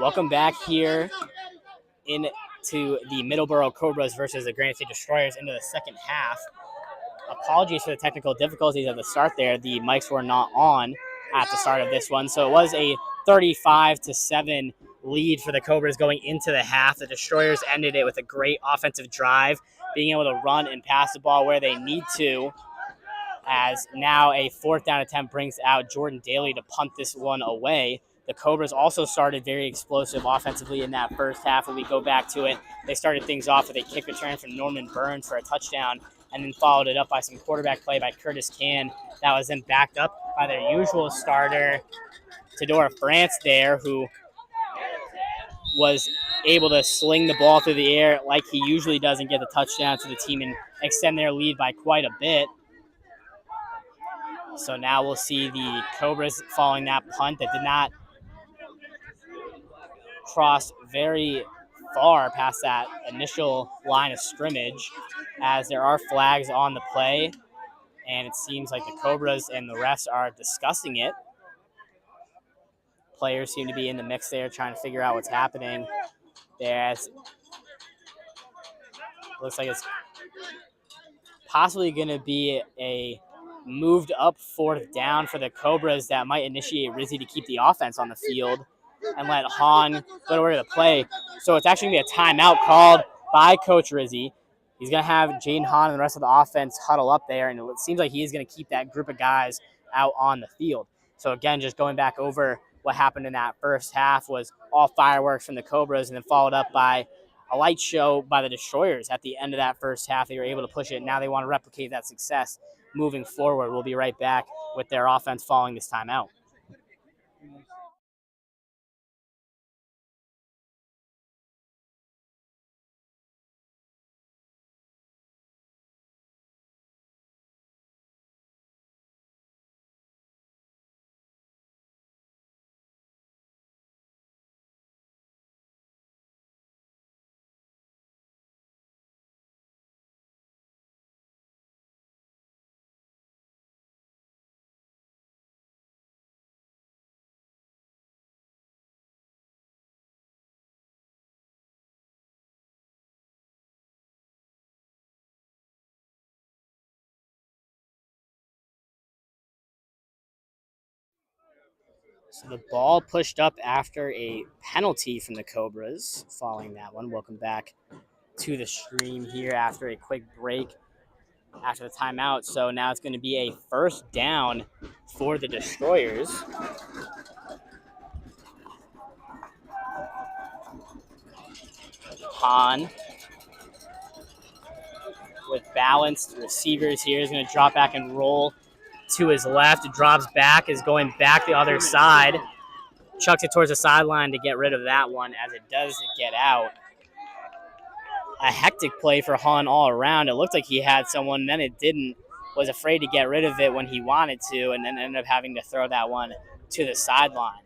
Welcome back here into the Middleborough Cobras versus the Granite State Destroyers into the second half. Apologies for the technical difficulties at the start there. The mics were not on at the start of this one. So it was a 35-7 lead for the Cobras going into the half. The Destroyers ended it with a great offensive drive, being able to run and pass the ball where they need to, as now a fourth down attempt brings out Jordan Daly to punt this one away. The Cobras also started very explosive offensively in that first half. When we go back to it, they started things off with a kick return from Norman Burns for a touchdown, and then followed it up by some quarterback play by Curtis Can. That was then backed up by their usual starter, Tadora France there, who was able to sling the ball through the air like he usually does and get the touchdown to the team and extend their lead by quite a bit. So now we'll see the Cobras following that punt that did not cross very far past that initial line of scrimmage, as there are flags on the play, and it seems like the Cobras and the refs are discussing it. Players seem to be in the mix there, trying to figure out what's happening there. Looks like it's possibly going to be a moved up fourth down for the Cobras that might initiate Rizzi to keep the offense on the field and let Hahn go over to the play. So it's actually going to be a timeout called by Coach Rizzi. He's going to have Jaden Hahn and the rest of the offense huddle up there, and it seems like he's going to keep that group of guys out on the field. So again, just going back over what happened in that first half was all fireworks from the Cobras, and then followed up by a light show by the Destroyers at the end of that first half. They were able to push it. Now they want to replicate that success moving forward. We'll be right back with their offense following this timeout. So the ball pushed up after a penalty from the Cobras following that one. Welcome back to the stream here after a quick break after the timeout. So now it's going to be a first down for the Destroyers. Hahn with balanced receivers here is going to drop back and roll to his left. It drops back, is going back the other side. Chucks it towards the sideline to get rid of that one as it does get out. A hectic play for Hahn all around. It looked like he had someone, then it didn't. Was afraid to get rid of it when he wanted to, and then ended up having to throw that one to the sideline.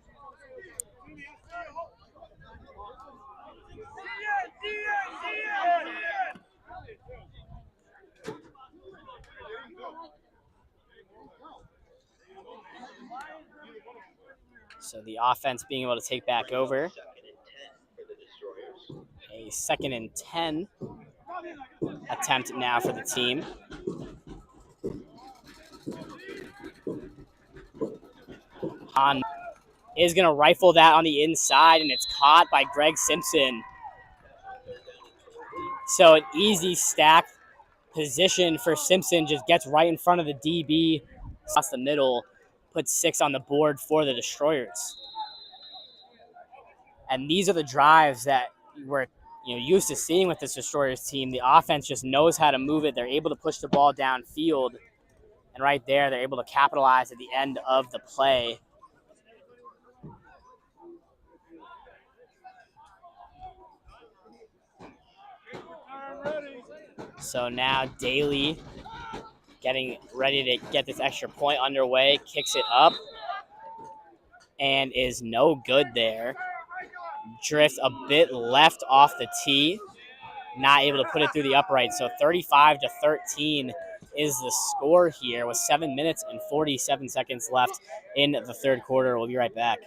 So the offense being able to take back over. A 2nd and 10 attempt now for the team. Hahn is going to rifle that on the inside, and it's caught by Greg Simpson. So an easy stack position for Simpson, just gets right in front of the DB, across the middle, puts 6 on the board for the Destroyers. And these are the drives that we're used to seeing with this Destroyers team. The offense just knows how to move it. They're able to push the ball downfield, and right there, they're able to capitalize at the end of the play. So now Daly getting ready to get this extra point underway, kicks it up, and is no good there. Drifts a bit left off the tee, not able to put it through the upright. So 35-13 is the score here with 7 minutes and 47 seconds left in the third quarter. We'll be right back.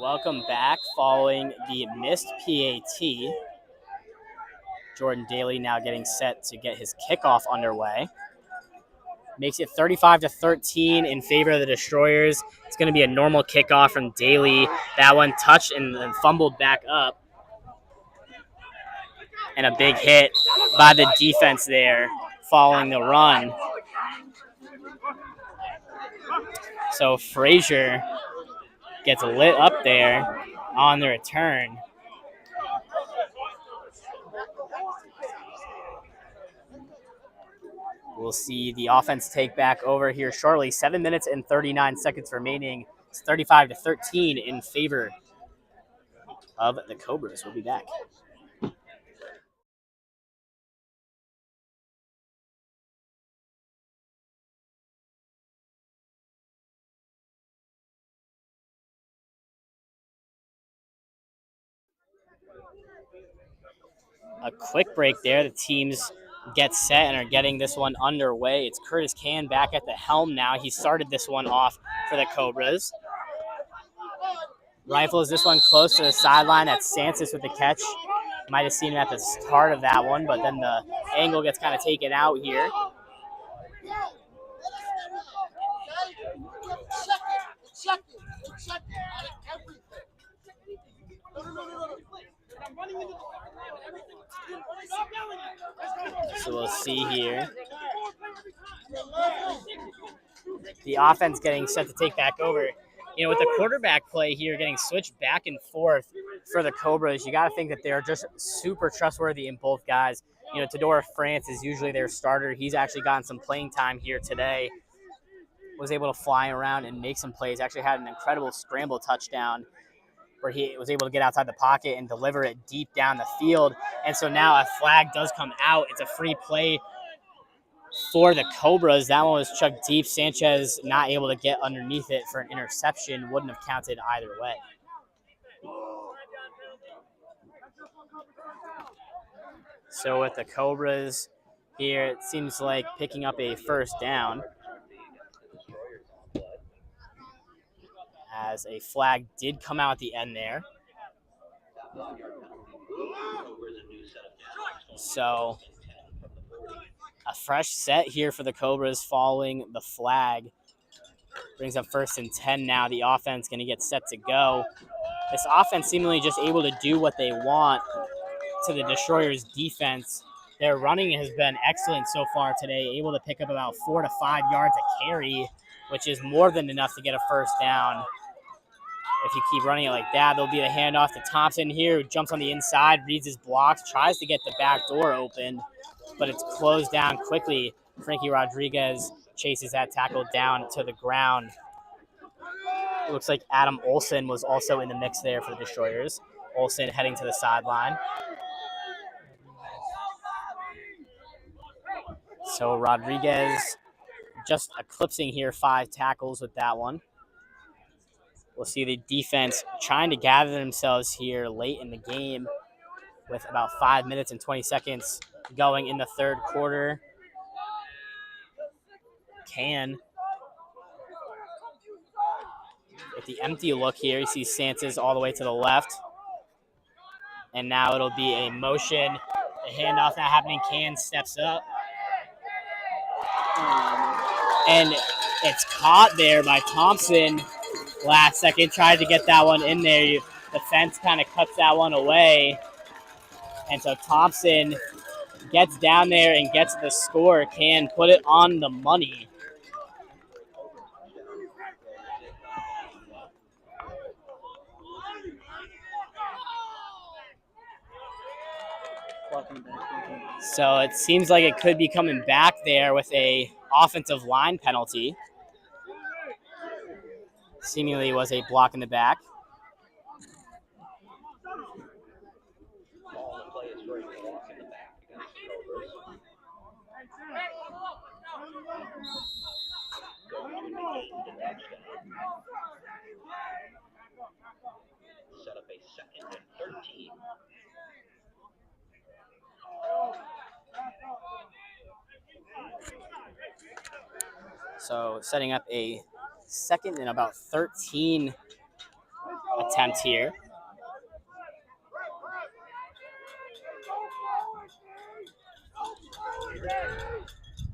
Welcome back following the missed PAT. Jordan Daly now getting set to get his kickoff underway. Makes it 35-13 in favor of the Destroyers. It's going to be a normal kickoff from Daly. That one touched and then fumbled back up. And a big hit by the defense there following the run. So Frazier gets lit up there on the return. We'll see the offense take back over here shortly. 7 minutes and 39 seconds remaining. It's 35-13 in favor of the Cobras. We'll be back. A quick break there. The teams get set and are getting this one underway. It's Curtis Can back at the helm now. He started this one off for the Cobras. Rifles this one close to the sideline. That's Santos with the catch. Might have seen him at the start of that one, but then the angle gets kind of taken out here. So we'll see here. The offense getting set to take back over. You know, with the quarterback play here getting switched back and forth for the Cobras, you got to think that they're just super trustworthy in both guys. You know, Tadora France is usually their starter. He's actually gotten some playing time here today. Was able to fly around and make some plays. Actually had an incredible scramble touchdown where he was able to get outside the pocket and deliver it deep down the field. And so now a flag does come out. It's a free play for the Cobras. That one was chucked deep. Sanchez not able to get underneath it for an interception. Wouldn't have counted either way. So with the Cobras here, it seems like picking up a first down, as a flag did come out at the end there. So a fresh set here for the Cobras following the flag. Brings up 1st and 10 now. The offense going to get set to go. This offense seemingly just able to do what they want to the Destroyers' defense. Their running has been excellent so far today, able to pick up about 4 to 5 yards a carry, which is more than enough to get a first down. If you keep running it like that, there'll be a handoff to Thompson here, who jumps on the inside, reads his blocks, tries to get the back door open, but it's closed down quickly. Frankie Rodriguez chases that tackle down to the ground. It looks like Adam Olson was also in the mix there for the Destroyers. Olson heading to the sideline. So Rodriguez just eclipsing here 5 tackles with that one. We'll see the defense trying to gather themselves here late in the game with about 5 minutes and 20 seconds going in the third quarter. Can with the empty look here. You see Santos all the way to the left. And now it'll be a motion. The handoff not happening. Can steps up. And it's caught there by Thompson. Last second, tried to get that one in there. The fence kind of cuts that one away. And so Thompson gets down there and gets the score. Can put it on the money. So it seems like it could be coming back there with a offensive line penalty. Seemingly was a block in the back. Set up a 2nd and 13. So setting up a 2nd and about 13 attempt here.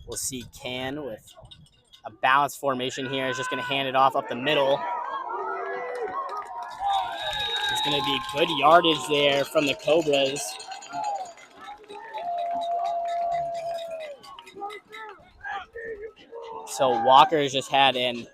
We'll see Can with a balanced formation here. Is just going to hand it off up the middle. It's going to be good yardage there from the Cobras. So Walker has just had an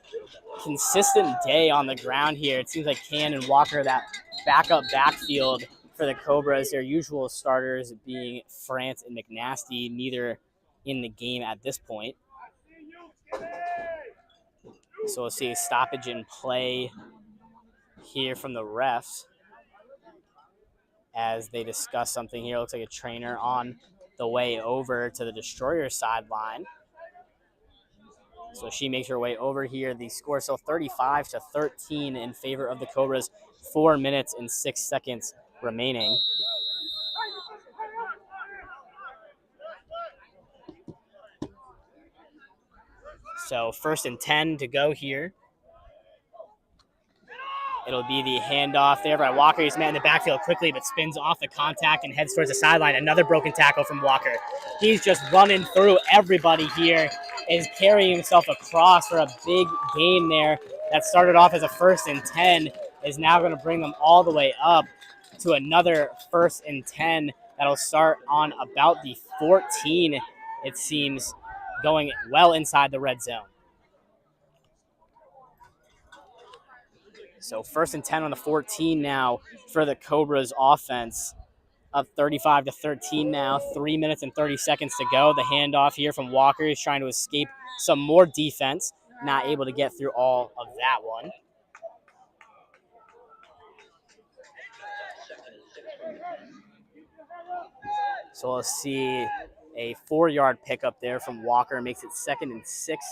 consistent day on the ground here. It seems like Can and Walker, that backup backfield for the Cobras, their usual starters being France and McNasty, neither in the game at this point. So we'll see a stoppage in play here from the refs as they discuss something here. Looks like a trainer on the way over to the Destroyer sideline. So she makes her way over here. The score is still 35-13 in favor of the Cobras. 4 minutes and 6 seconds remaining. So 1st and 10 to go here. It'll be the handoff there by Walker. He's met in the backfield quickly, but spins off the contact and heads towards the sideline. Another broken tackle from Walker. He's just running through everybody here, is carrying himself across for a big gain there. That started off as a 1st and 10, is now going to bring them all the way up to another 1st and 10. That'll start on about the 14, it seems, going well inside the red zone. So 1st and 10 on the 14 now for the Cobras offense. Up 35-13 now. 3 minutes and 30 seconds to go. The handoff here from Walker is trying to escape some more defense. Not able to get through all of that one. So we'll see a 4-yard pickup there from Walker. Makes it 2nd and 6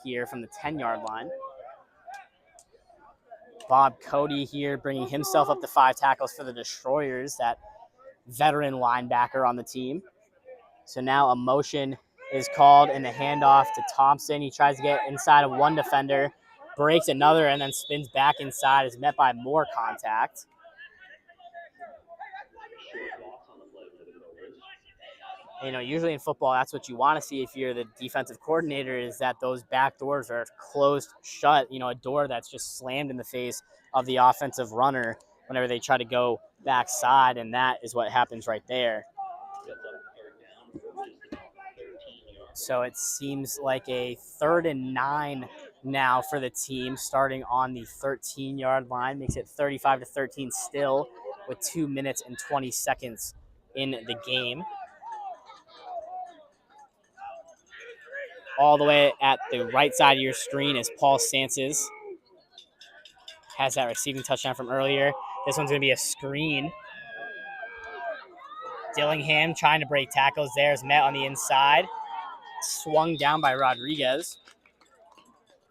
here from the 10-yard line. Bob Cody here bringing himself up to 5 tackles for the Destroyers, that veteran linebacker on the team. So now a motion is called and the handoff to Thompson. He tries to get inside of one defender, breaks another, and then spins back inside, is met by more contact. You know, usually in football, that's what you want to see if you're the defensive coordinator, is that those back doors are closed shut, you know, a door that's just slammed in the face of the offensive runner whenever they try to go backside, and that is what happens right there. So it seems like a 3rd and 9 now for the team, starting on the 13-yard line. Makes it 35-13 still with 2 minutes and 20 seconds in the game. All the way at the right side of your screen is Paul Sanses. Has that receiving touchdown from earlier. This one's going to be a screen. Dillingham trying to break tackles there, is met on the inside. Swung down by Rodriguez.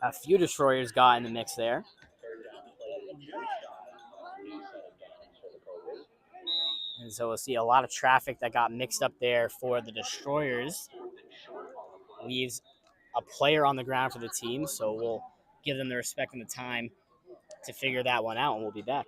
A few Destroyers got in the mix there. And so we'll see a lot of traffic that got mixed up there for the Destroyers. Leaves a player on the ground for the team, so we'll give them the respect and the time to figure that one out, and we'll be back.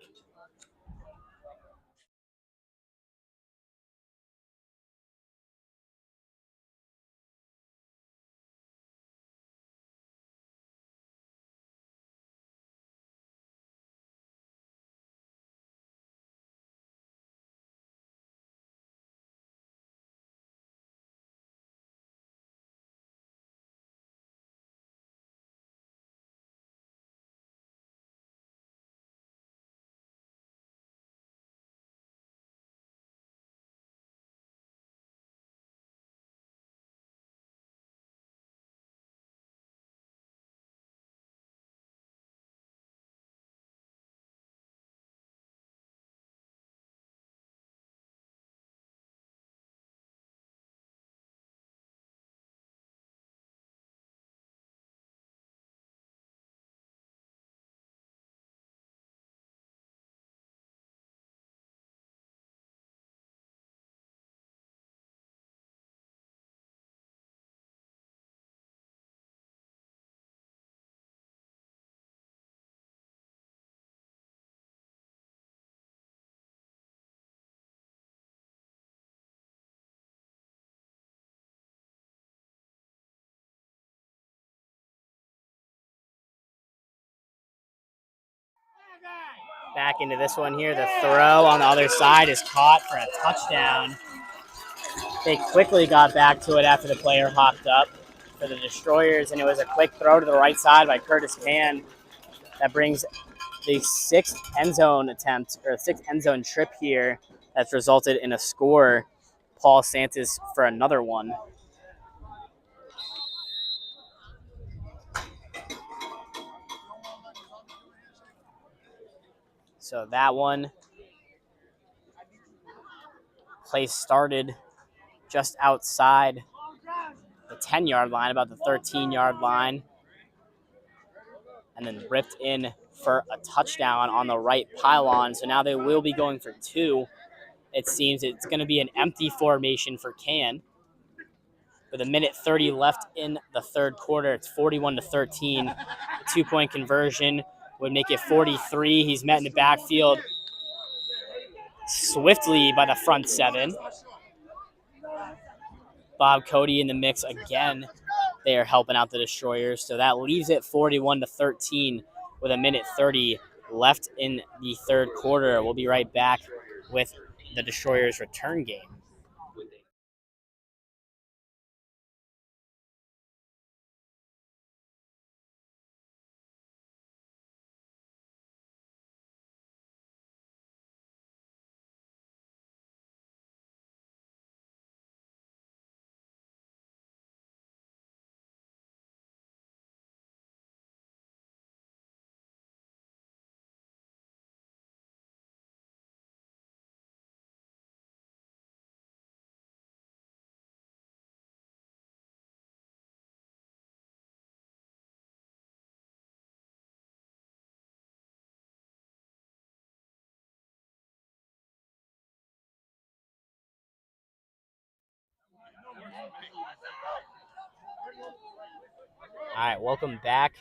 Back into this one here. The throw on the other side is caught for a touchdown. They quickly got back to it after the player hopped up for the Destroyers, and it was a quick throw to the right side by Curtis Pan that brings the sixth end zone attempt, or sixth end zone trip here, that's resulted in a score. Paul Santos for another one. So that one play started just outside the 10-yard line, about the 13-yard line, and then ripped in for a touchdown on the right pylon. So now they will be going for two. It seems it's going to be an empty formation for Can. With a minute 30 left in the third quarter, it's 41-13. A two-point conversion would make it 43. He's met in the backfield swiftly by the front seven. Bob Cody in the mix again. They are helping out the Destroyers. So that leaves it 41-13 with a minute 30 left in the third quarter. We'll be right back with the Destroyers' return game. All right, welcome back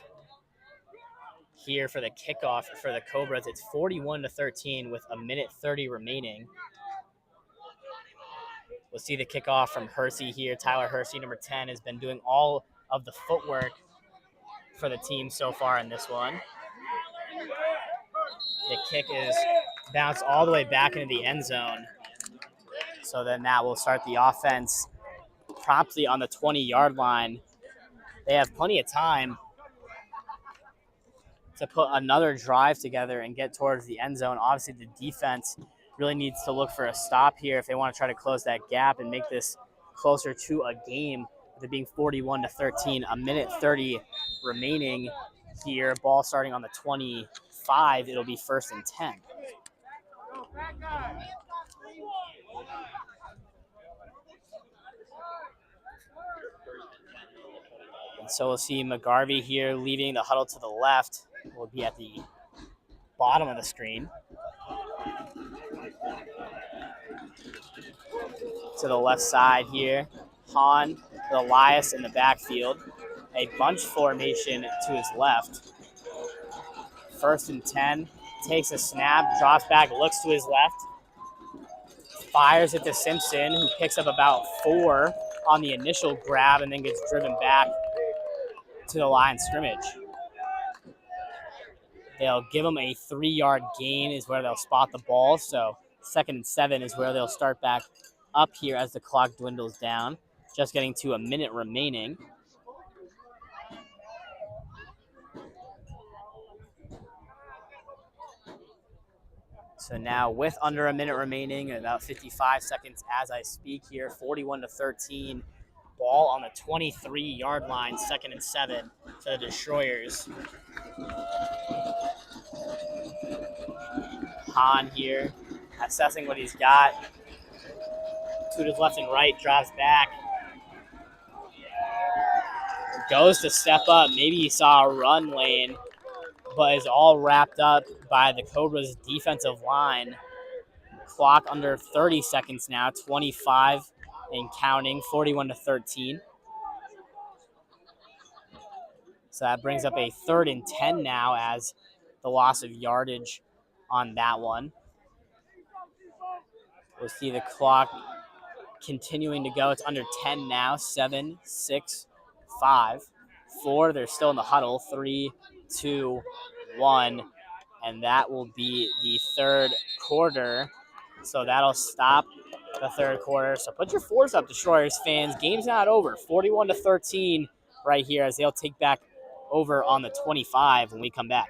here for the kickoff for the Cobras. It's 41-13 with a minute 30 remaining. We'll see the kickoff from Hersey here. Tyler Hersey, number 10, has been doing all of the footwork for the team so far in this one. The kick is bounced all the way back into the end zone. So then that will start the offense promptly on the 20-yard line. They have plenty of time to put another drive together and get towards the end zone. Obviously, the defense really needs to look for a stop here if they want to try to close that gap and make this closer to a game, with it being 41-13. A minute 30 remaining here. Ball starting on the 25. It'll be 1st and 10. And so we'll see McGarvey here leaving the huddle to the left. Will be at the bottom of the screen. To the left side here. Hahn with Elias in the backfield. A bunch formation to his left. 1st and 10. Takes a snap, drops back, looks to his left. Fires it to Simpson, who picks up about 4 on the initial grab and then gets driven back to the line of scrimmage. They'll give him a 3-yard gain is where they'll spot the ball. So 2nd and 7 is where they'll start back up here as the clock dwindles down. Just getting to a minute remaining. So now with under a minute remaining, about 55 seconds as I speak here, 41-13. Ball on the 23-yard line, 2nd and 7 to the Destroyers. Hahn here, assessing what he's got. To his left and right, drops back. Goes to step up. Maybe he saw a run lane, but is all wrapped up by the Cobras defensive line. Clock under 30 seconds now, 25 and counting, 41-13. So that brings up a 3rd and 10 now as the loss of yardage on that one. We'll see the clock continuing to go. It's under 10 now. 7, 6, 5, 4. They're still in the huddle. 3, 2, 1. and that will be the third quarter. So that'll stop the third quarter. So put your fours up, Destroyers fans. Game's not over. 41-13 right here as they'll take back over on the 25 when we come back.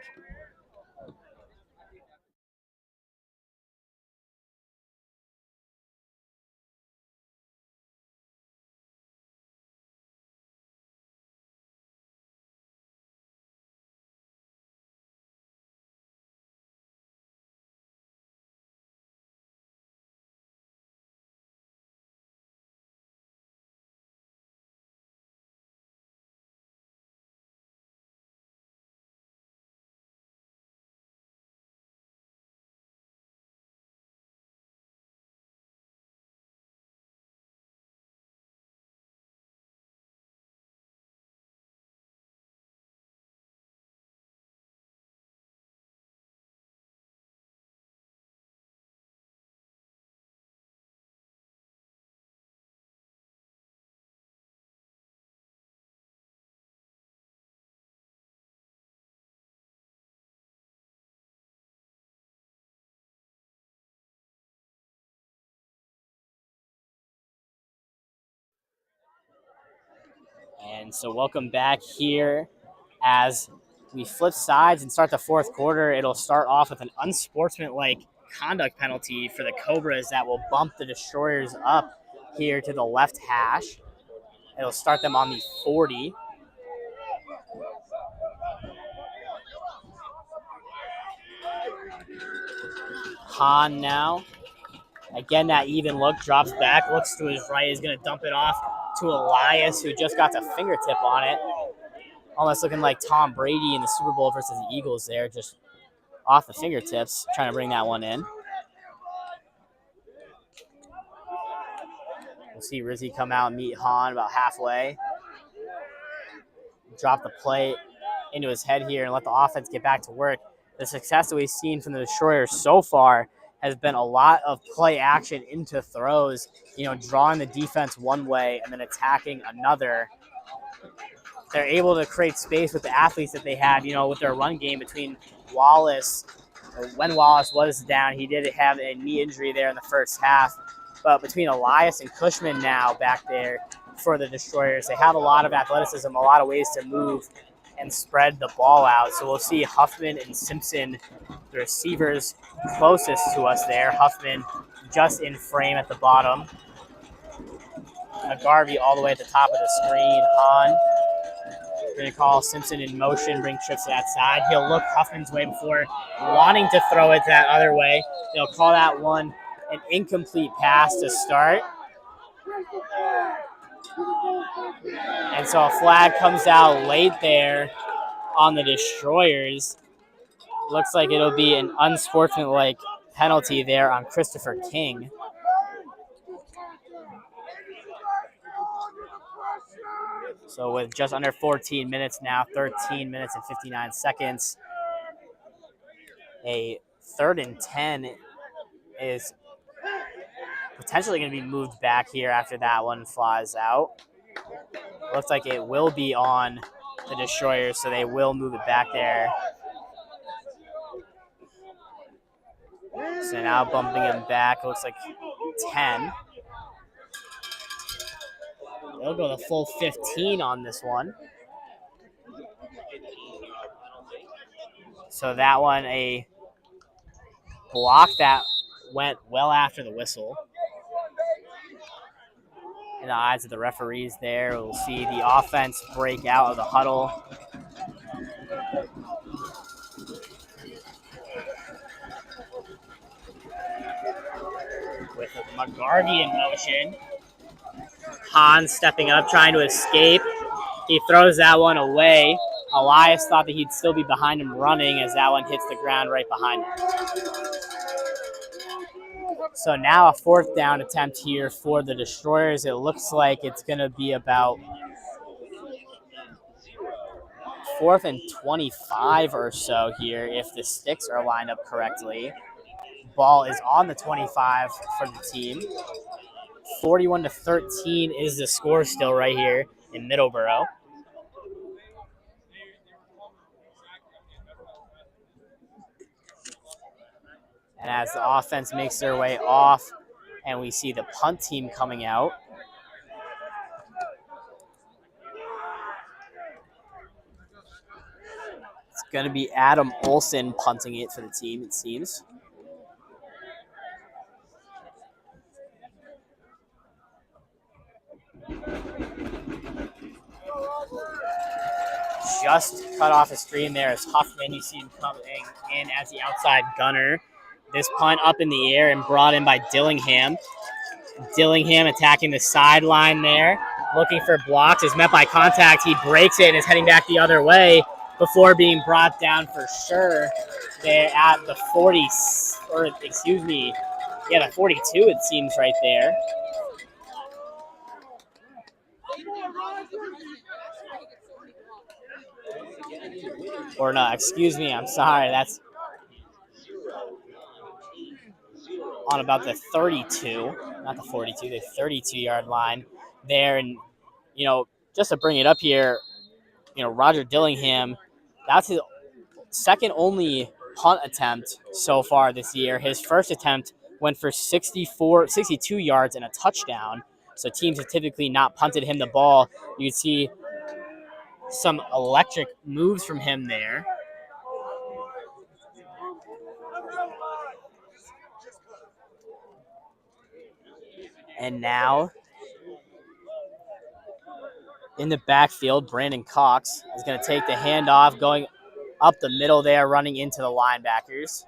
And so welcome back here as we flip sides and start the fourth quarter. It'll start off with an unsportsmanlike conduct penalty for the Cobras that will bump the Destroyers up here to the left hash. It'll start them on the 40. Hahn now. Again, that even look, drops back, looks to his right, is going to dump it off to Elias, who just got the fingertip on it. Almost looking like Tom Brady in the Super Bowl versus the Eagles there, just off the fingertips, trying to bring that one in. We'll see Rizzy come out and meet Hahn about halfway. Drop the play into his head here and let the offense get back to work. The success that we've seen from the Destroyers so far has been a lot of play action into throws, drawing the defense one way and then attacking another. They're able to create space with the athletes that they had, with their run game between Wallace. When Wallace was down, he did have a knee injury there in the first half. But between Elias and Cushman now back there for the Destroyers, they have a lot of athleticism, a lot of ways to move and spread the ball out. So we'll see Huffman and Simpson, the receivers closest to us there. Huffman just in frame at the bottom. McGarvey all the way at the top of the screen. Hahn. We're going to call Simpson in motion, bring trips to that side. He'll look Huffman's way before wanting to throw it that other way. They'll call that one an incomplete pass to start. And so a flag comes out late there on the Destroyers. Looks like it'll be an unsportsmanlike penalty there on Christopher King. So with just under 14 minutes now, 13 minutes and 59 seconds, a 3rd and 10 is potentially going to be moved back here after that one flies out. Looks like it will be on the Destroyers, so they will move it back there. So now bumping him back, looks like 10. They'll go the full 15 on this one. So that one, a block that went well after the whistle. In the eyes of the referees there, we'll see the offense break out of the huddle. With McGarvey in motion. Hahn stepping up, trying to escape. He throws that one away. Elias thought that he'd still be behind him running as that one hits the ground right behind him. So now a 4th down attempt here for the Destroyers. It looks like it's going to be about 4th and 25 or so here if the sticks are lined up correctly. Ball is on the 25 for the team. 41-13 is the score still right here in Middleborough. And as the offense makes their way off, and we see the punt team coming out. It's going to be Adam Olson punting it for the team, it seems. Just cut off a screen there as Huffman, you see him coming in as the outside gunner. This punt up in the air and brought in by Dillingham. Dillingham attacking the sideline there, looking for blocks, is met by contact. He breaks it and is heading back the other way before being brought down for sure there at the 40, or excuse me, yeah, the 42 it seems right there. Or no, excuse me, I'm sorry, that's on about the 32, not the 42, the 32-yard line there. And, you know, just to bring it up here, you know, Roger Dillingham, that's his second only punt attempt so far this year. His first attempt went for 62 yards and a touchdown. So teams have typically not punted him the ball. You can see some electric moves from him there. And now in the backfield, Brandon Cox is going to take the handoff, going up the middle there, running into the linebackers.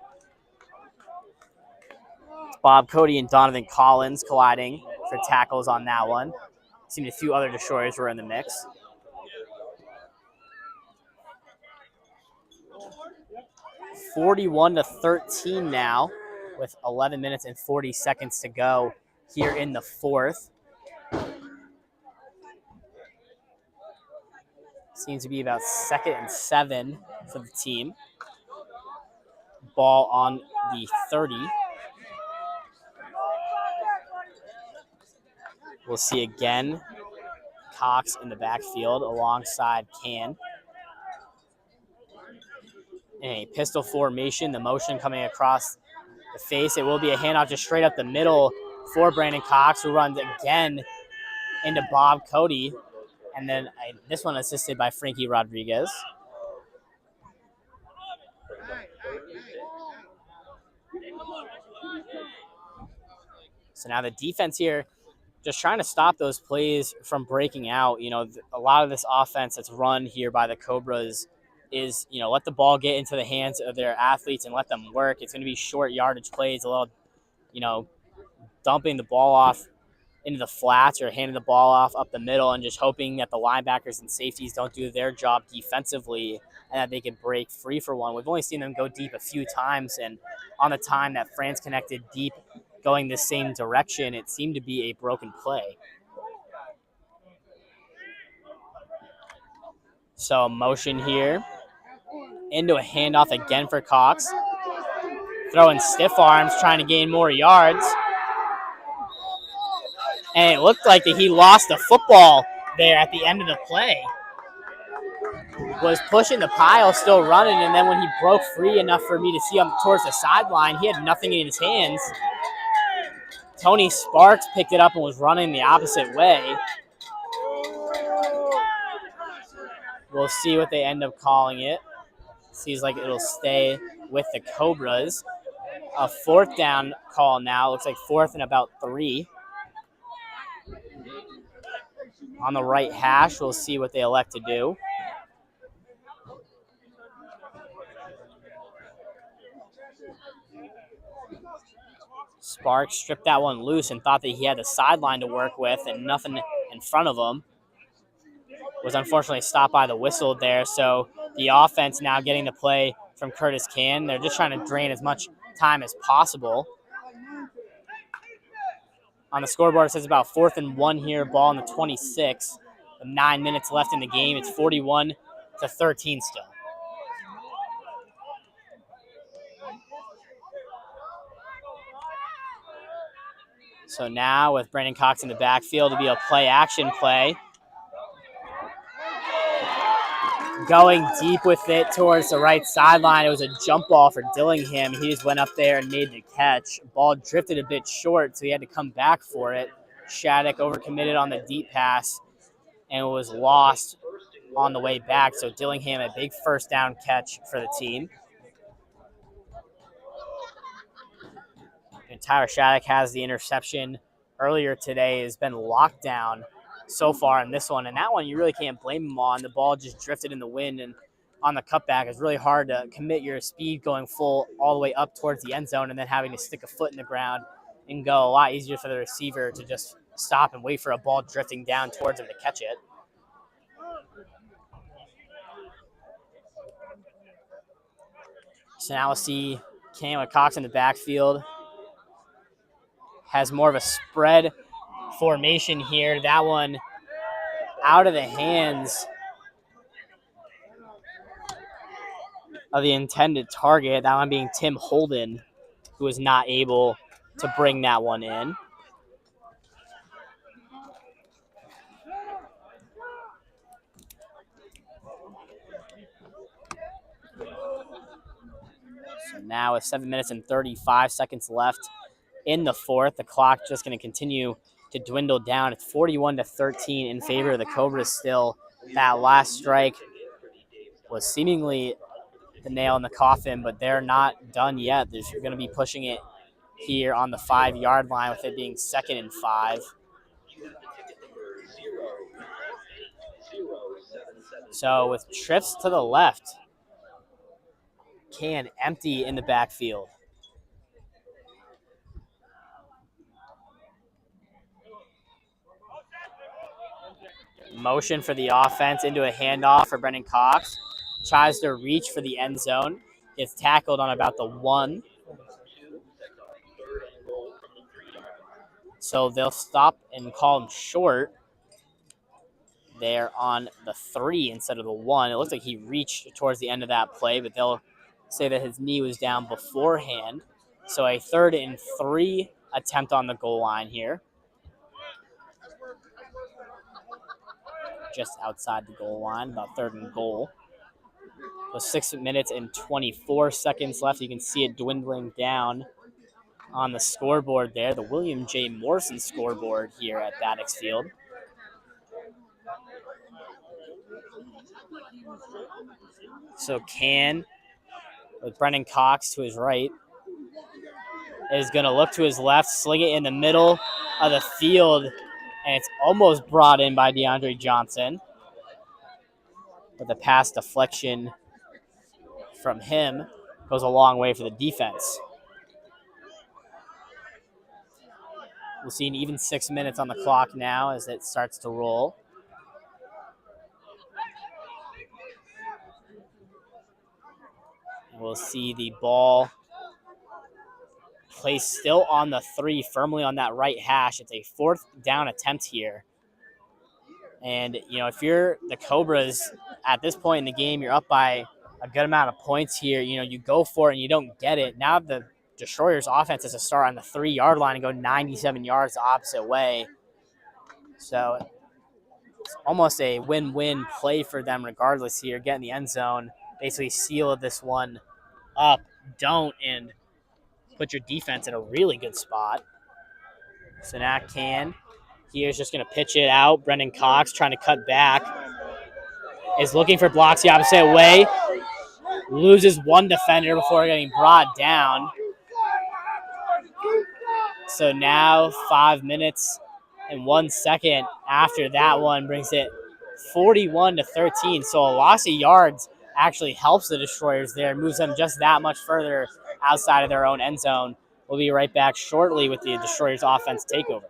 Bob Cody and Donovan Collins colliding for tackles on that one. Seemed a few other destroyers were in the mix. (41-13) now, with 11 minutes and 40 seconds to go here in the fourth. Seems to be about 2nd and 7 for the team. Ball on the 30. We'll see again Cox in the backfield alongside Can. In a pistol formation, the motion coming across the face. It will be a handoff just straight up the middle for Brandon Cox, who runs again into Bob Cody. And then this one assisted by Frankie Rodriguez. So now the defense here just trying to stop those plays from breaking out. You know, a lot of this offense that's run here by the Cobras is, you know, let the ball get into the hands of their athletes and let them work. It's going to be short yardage plays, a little, you know, dumping the ball off into the flats or handing the ball off up the middle and just hoping that the linebackers and safeties don't do their job defensively and that they can break free for one. We've only seen them go deep a few times, and on the time that France connected deep going the same direction, it seemed to be a broken play. So motion here into a handoff again for Cox. Throwing stiff arms, trying to gain more yards. And it looked like that he lost the football there at the end of the play. Was pushing the pile, still running, and then when he broke free enough for me to see him towards the sideline, he had nothing in his hands. Tony Sparks picked it up and was running the opposite way. We'll see what they end up calling it. Seems like it'll stay with the Cobras. A 4th down call now. Looks like 4th and about 3. On the right hash, we'll see what they elect to do. Sparks stripped that one loose and thought that he had the sideline to work with and nothing in front of him. Was unfortunately stopped by the whistle there. So the offense now getting the play from Curtis Can. They're just trying to drain as much time as possible. On the scoreboard, it says about 4th and 1 here, ball on the 26. With 9 minutes left in the game. It's 41-13 still. So now with Brandon Cox in the backfield, it'll be a play-action play. going deep with it towards the right sideline. It was a jump ball for Dillingham. He just went up there and made the catch. Ball drifted a bit short, so he had to come back for it. Shattuck overcommitted on the deep pass and was lost on the way back. So Dillingham, a big first down catch for the team. And Tyler Shattuck has the interception earlier today, has been locked down so far in this one. And that one you really can't blame him on. The ball just drifted in the wind, and on the cutback, it's really hard to commit your speed going full all the way up towards the end zone and then having to stick a foot in the ground and go. A lot easier for the receiver to just stop and wait for a ball drifting down towards him to catch it. So now we'll see Cam Cox in the backfield. Has more of a spread formation here. That one out of the hands of the intended target. That one being Tim Holden, who was not able to bring that one in. So now with 7 minutes and 35 seconds left in the fourth, the clock just going to continue to dwindle down. It's 41-13 in favor of the Cobras still. That last strike was seemingly the nail in the coffin, but they're not done yet. They're going to be pushing it here on the 5-yard line with it being 2nd and 5. So with trips to the left, Can empty in the backfield. Motion for the offense into a handoff for Brendan Cox. Tries to reach for the end zone. Gets tackled on about the 1. So they'll stop and call him short there on the 3 instead of the 1. It looks like he reached towards the end of that play, but they'll say that his knee was down beforehand. So a 3rd and 3 attempt on the goal line here. Just outside the goal line, about 3rd and goal. With 6 minutes and 24 seconds left, you can see it dwindling down on the scoreboard there, the William J. Morrison scoreboard here at Baddox Field. So Can, with Brendan Cox to his right, is going to look to his left, sling it in the middle of the field, and it's almost brought in by DeAndre Johnson. But the pass deflection from him goes a long way for the defense. We'll see an even 6 minutes on the clock now as it starts to roll. We'll see the ball placed still on the 3, firmly on that right hash. It's a 4th down attempt here. And, if you're the Cobras at this point in the game, you're up by a good amount of points here. You go for it and you don't get it. Now the Destroyers' offense has to start on the 3-yard line and go 97 yards the opposite way. So it's almost a win-win play for them regardless here. Get in the end zone, basically seal this one up. Don't, and put your defense in a really good spot. So now Can. Here's just going to pitch it out. Brendan Cox trying to cut back. Is looking for blocks the opposite way. Loses one defender before getting brought down. So now 5 minutes and 1 second after that one brings it 41-13. So a loss of yards actually helps the Destroyers there, moves them just that much further outside of their own end zone. We'll be right back shortly with the Destroyers offense takeover.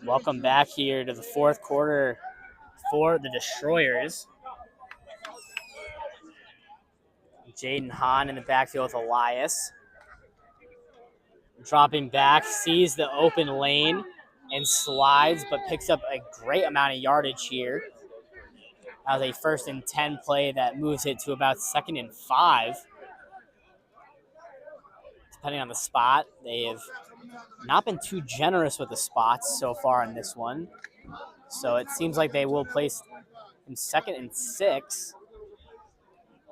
Welcome back here to the fourth quarter for the Destroyers. Jaden Hahn in the backfield with Elias. Dropping back, sees the open lane and slides, but picks up a great amount of yardage here. That was a 1st and 10 play that moves it to about 2nd and 5. Depending on the spot, they have not been too generous with the spots so far in this one. So it seems like they will place in 2nd and 6.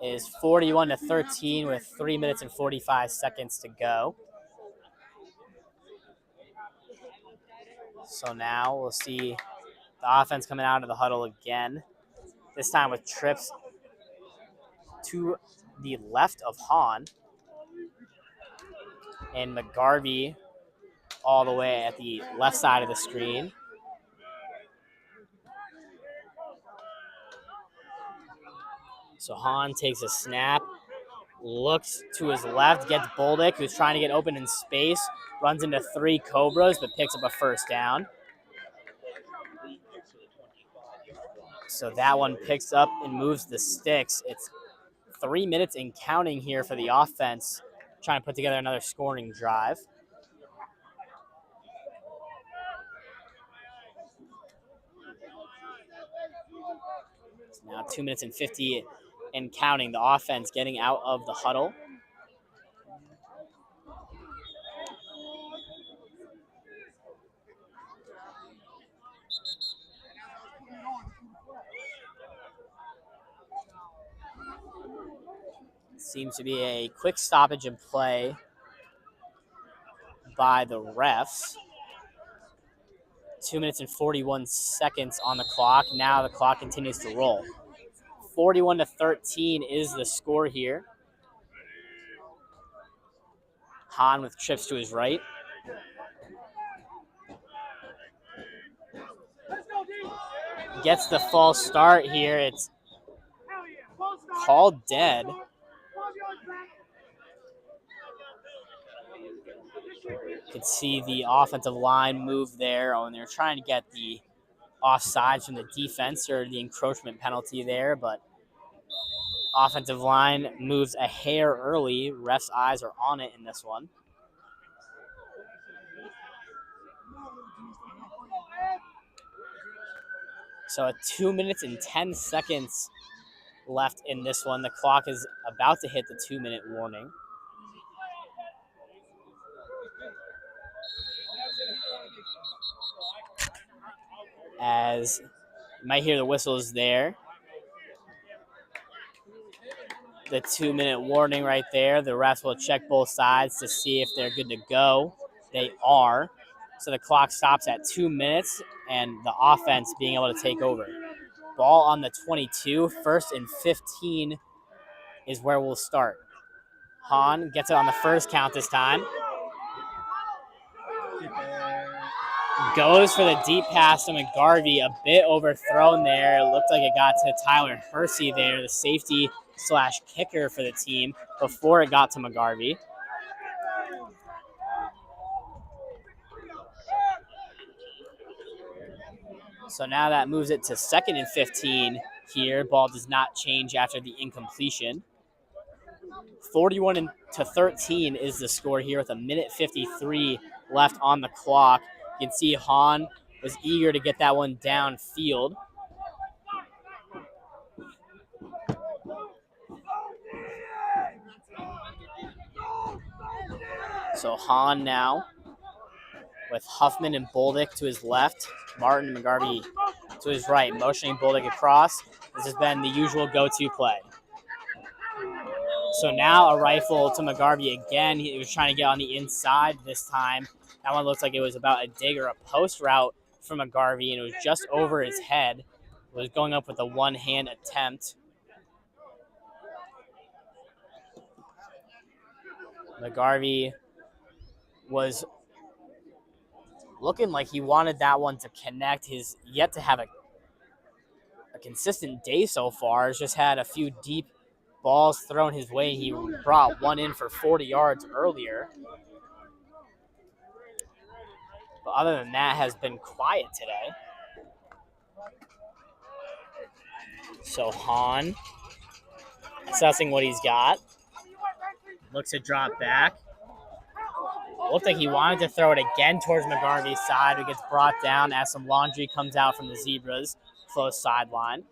It is 41-13 with 3 minutes and 45 seconds to go. So now we'll see the offense coming out of the huddle again. This time with trips to the left of Hahn. And McGarvey all the way at the left side of the screen. So Hahn takes a snap, looks to his left, gets Boldick, who's trying to get open in space, runs into 3 Cobras, but picks up a 1st down. So that one picks up and moves the sticks. It's 3 minutes and counting here for the offense, trying to put together another scoring drive. It's now 2 minutes and 50 and counting. The offense getting out of the huddle. Seems to be a quick stoppage in play by the refs. 2 minutes and 41 seconds on the clock. Now the clock continues to roll. 41-13 is the score here. Hahn with trips to his right. Gets the false start here. It's called dead. You could see the offensive line move there, and they're trying to get the offsides from the defense or the encroachment penalty there, but offensive line moves a hair early. Ref's eyes are on it in this one. So 2 minutes and 10 seconds left in this one. The clock is about to hit the 2-minute warning. As you might hear the whistles there. The 2-minute warning right there. The refs will check both sides to see if they're good to go. They are. So the clock stops at 2 minutes and the offense being able to take over. Ball on the 22. 1st and 15 is where we'll start. Hahn gets it on the first count this time. Goes for the deep pass to McGarvey, a bit overthrown there. It looked like it got to Tyler Hersey there, the safety / kicker for the team, before it got to McGarvey. So now that moves it to 2nd and 15 here. Ball does not change after the incompletion. 41-13 is the score here with 1:53 left on the clock. You can see Hahn was eager to get that one downfield. So Hahn now with Huffman and Boldick to his left, Martin and McGarvey to his right, motioning Boldick across. This has been the usual go-to play. So now a rifle to McGarvey again. He was trying to get on the inside this time. That one looks like it was about a dig or a post route from McGarvey, and it was just over his head. It was going up with a one-hand attempt. McGarvey was looking like he wanted that one to connect. He's yet to have a consistent day so far. He's just had a few deep balls thrown his way. He brought one in for 40 yards earlier. But other than that, has been quiet today. So Han assessing what he's got. Looks to drop back. Looked like he wanted to throw it again towards McGarvey's side. It gets brought down as some laundry comes out from the Zebras. Close sideline.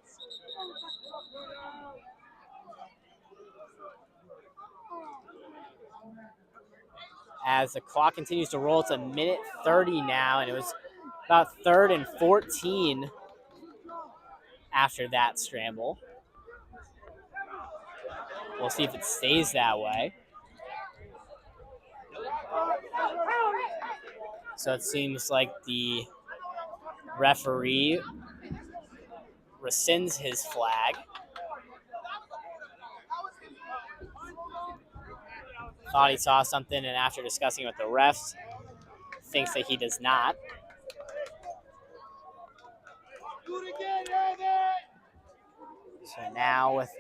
As the clock continues to roll, it's a minute 30 now, and it was about 3rd and 14 after that scramble. We'll see if it stays that way. So it seems like the referee rescinds his flag. Thought he saw something, and after discussing it with the refs, thinks that he does not. So now with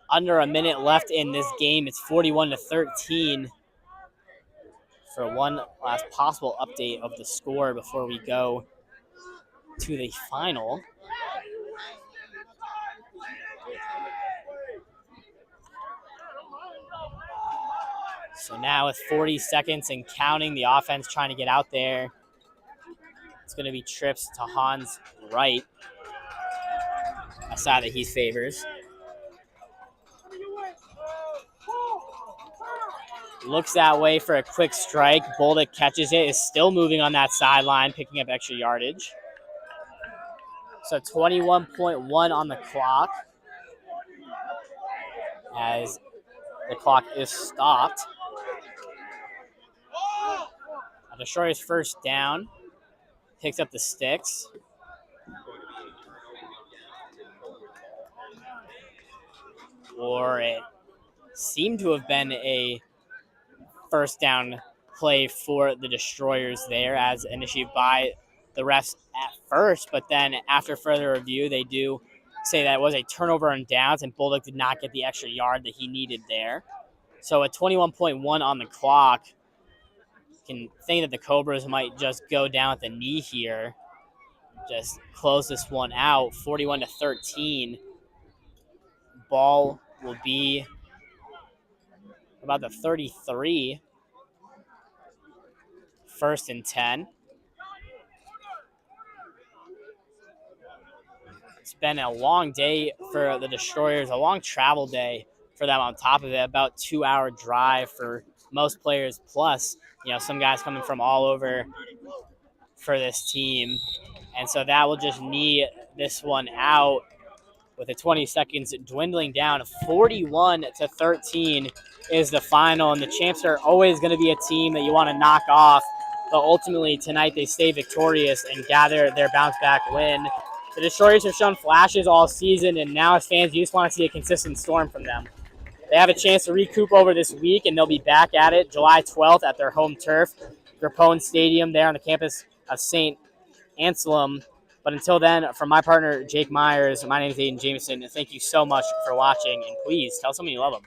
under a minute left in this game, it's 41-13. For one last possible update of the score before we go to the final. So now with 40 seconds and counting, the offense trying to get out there. It's going to be trips to Han's right, a side that he favors. Looks that way for a quick strike. Bolduc catches it, is still moving on that sideline, picking up extra yardage. So 21.1 on the clock as the clock is stopped. Destroyer's first down. Picks up the sticks. Or it seemed to have been a first down play for the Destroyers there, as initiated by the refs at first, but then after further review, they do say that it was a turnover on downs, and Bolduc did not get the extra yard that he needed there. So at 21.1 on the clock, can think that the Cobras might just go down at the knee here, just close this one out. 41-13. Ball will be about the 33. 1st and 10. It's been a long day for the Destroyers, a long travel day for them on top of it, about 2-hour drive for most players, plus, some guys coming from all over for this team. And so that will just knee this one out with the 20 seconds dwindling down. 41-13 is the final, and the Champs are always going to be a team that you want to knock off. But ultimately, tonight they stay victorious and gather their bounce-back win. The Destroyers have shown flashes all season, and now as fans, you just want to see a consistent storm from them. They have a chance to recoup over this week, and they'll be back at it July 12th at their home turf, Grappone Stadium there on the campus of St. Anselm. But until then, from my partner, Jake Myers, my name is Aiden Jameson. Thank you so much for watching, and please tell someone you love them.